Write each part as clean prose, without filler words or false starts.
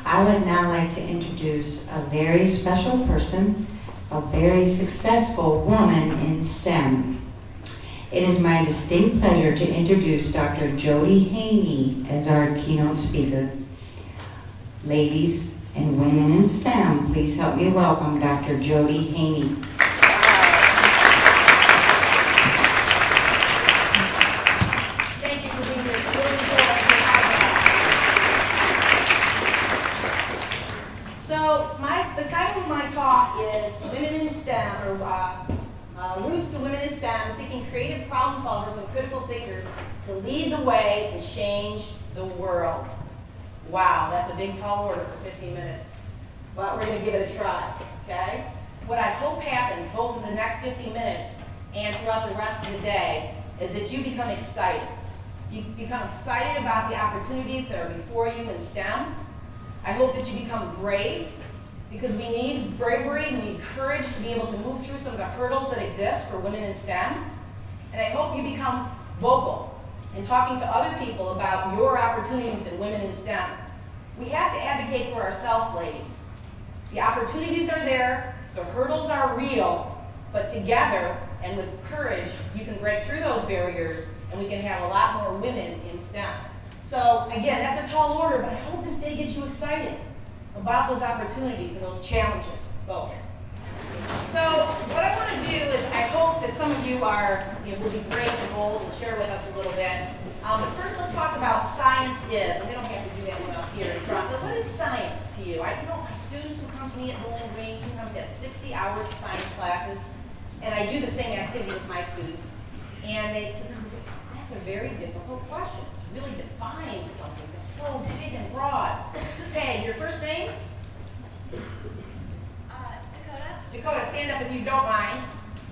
I would now like to introduce a very special person, a very successful woman in STEM. It is my distinct pleasure to introduce Dr. Jodi Haney as our keynote speaker. Ladies and women in STEM, please help me welcome Dr. Jodi Haney. The title of my talk is Women in STEM, or Roots to Women in STEM, Seeking Creative Problem Solvers and Critical Thinkers to Lead the Way and Change the World. Wow, that's a big tall order for 15 minutes, but we're going to give it a try, okay? What I hope happens both in the next 15 minutes and throughout the rest of the day is that you become excited. You become excited about the opportunities that are before you in STEM. I hope that you become brave, because we need bravery, we need courage to be able to move through some of the hurdles that exist for women in STEM. And I hope you become vocal in talking to other people about your opportunities in women in STEM. We have to advocate for ourselves, ladies. The opportunities are there, the hurdles are real, but together and with courage, you can break through those barriers and we can have a lot more women in STEM. So again, that's a tall order, but I hope this day gets you excited about those opportunities and those challenges, both. So what I want to do is I hope that some of you will be brave and bold and share with us a little bit. But first let's talk about science is, and we don't have to do that one up here in front, but what is science to you? I know my students who come to me at Bowling Green sometimes they have 60 hours of science classes, and I do the same activity with my students, and they sometimes say, that's a very difficult question. Really define something that's so big and broad. Okay, your first name? Dakota. Dakota, stand up if you don't mind.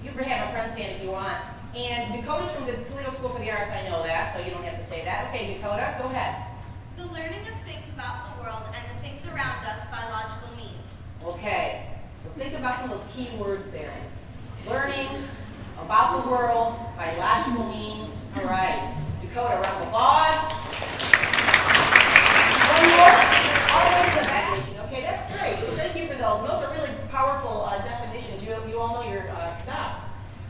You can have a friend stand if you want. And Dakota's from the Toledo School for the Arts, I know that, so you don't have to say that. Okay, Dakota, go ahead. The learning of things about the world and the things around us by logical means. Okay, so think about some of those key words there. Learning about the world by logical means. All right. Dakota, round of applause. One more. All the way to the back. Okay, that's great. So thank you for those. Those are really powerful definitions. You all know your stuff.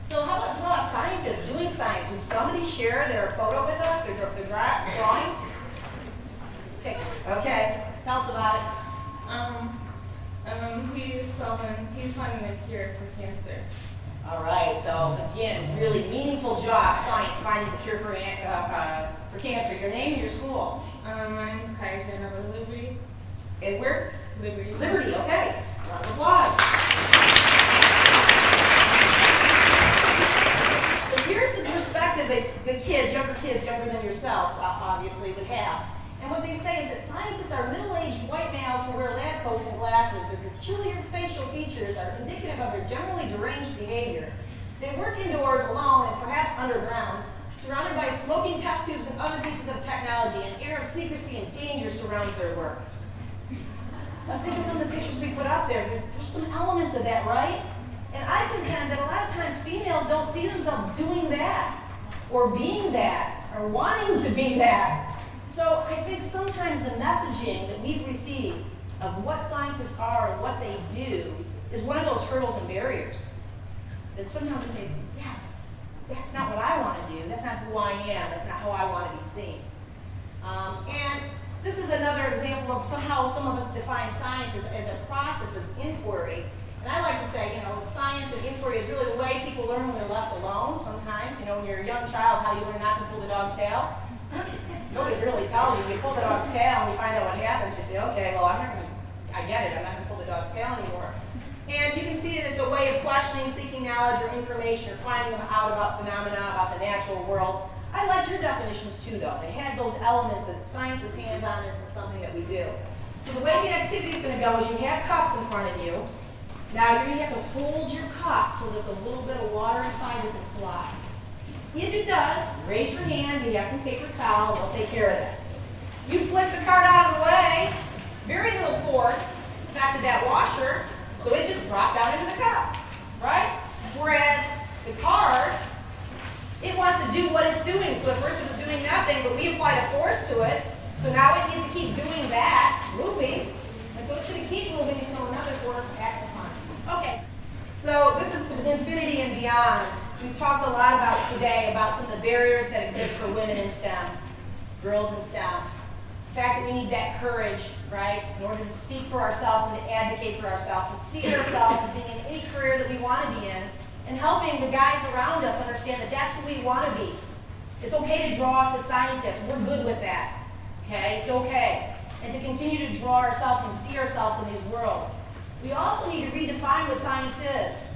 So how about scientists doing science? Would somebody share their photo with us, their drawing? Okay. Tell us about it. He's finding a cure for cancer. All right, so again, really meaningful job, science, finding the cure for cancer. Your name and your school? My name is Kaisha and I'm at Liberty. And where? Liberty. Liberty, okay. Round of applause. So here's the perspective that the kids, younger than yourself, obviously, would have. And what they say is that scientists are middle-aged white males who wear lab coats and glasses. Their peculiar facial features are indicative of their generally deranged behavior. They work indoors alone and perhaps underground, surrounded by smoking test tubes and other pieces of technology. An air of secrecy and danger surrounds their work. Now think of some of the pictures we put up there. There's some elements of that, right? And I contend that a lot of times females don't see themselves doing that, or being that, or wanting to be that. So I think sometimes the messaging that we've received of what scientists are and what they do is one of those hurdles and barriers. That sometimes we say, yeah, that's not what I want to do. That's not who I am. That's not how I want to be seen. And this is another example of how some of us define science as a process, as inquiry. And I like to say, science and inquiry is really the way people learn when they're left alone sometimes. When you're a young child, how do you learn not to pull the dog's tail? Nobody really tells you. You pull the dog's tail and you find out what happens. You say, okay, well, I get it. I'm not going to pull the dog's tail anymore. And you can see that it's a way of questioning, seeking knowledge or information, or finding out about phenomena, about the natural world. I liked your definitions too, though. They had those elements that science is hands-on and it's something that we do. So the way the activity is going to go is you have cups in front of you. Now you're going to have to hold your cup so that the little bit of water inside doesn't fly. If it does, raise your hand. You have some paper towel. We'll take care of that. You flip the card out of the way. Very little force. It's acted that washer, so it just dropped down into the cup, right? Whereas the card, it wants to do what it's doing. So at first it was doing nothing, but we applied a force to it. So now it needs to keep doing that, moving. works, acts upon. Okay, so this is infinity and beyond. We've talked a lot about today about some of the barriers that exist for women in STEM, girls in STEM. The fact that we need that courage, right, in order to speak for ourselves and to advocate for ourselves, to see ourselves as being in any career that we want to be in, and helping the guys around us understand that that's who we want to be. It's okay to draw us as scientists. We're good with that. Okay? It's okay. And to continue to draw ourselves and see ourselves in this world. We also need to redefine what science is.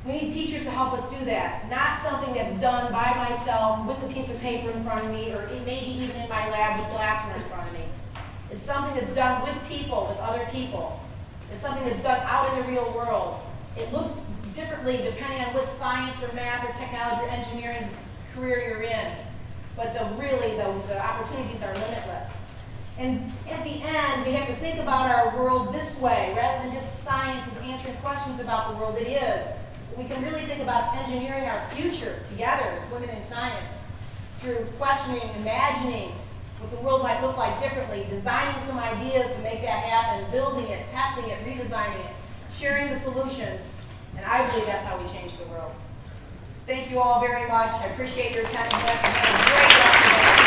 We need teachers to help us do that. Not something that's done by myself with a piece of paper in front of me, or maybe even in my lab with glassware in front of me. It's something that's done with people, with other people. It's something that's done out in the real world. It looks differently depending on what science or math or technology or engineering career you're in. But the opportunities are limitless. And at the end, we have to think about our world this way, rather than just science as answering questions about the world. It is. We can really think about engineering our future together as women in science through questioning, imagining what the world might look like differently, designing some ideas to make that happen, building it, testing it, redesigning it, sharing the solutions. And I believe that's how we change the world. Thank you all very much. I appreciate your attendance. Have a great rest of the day.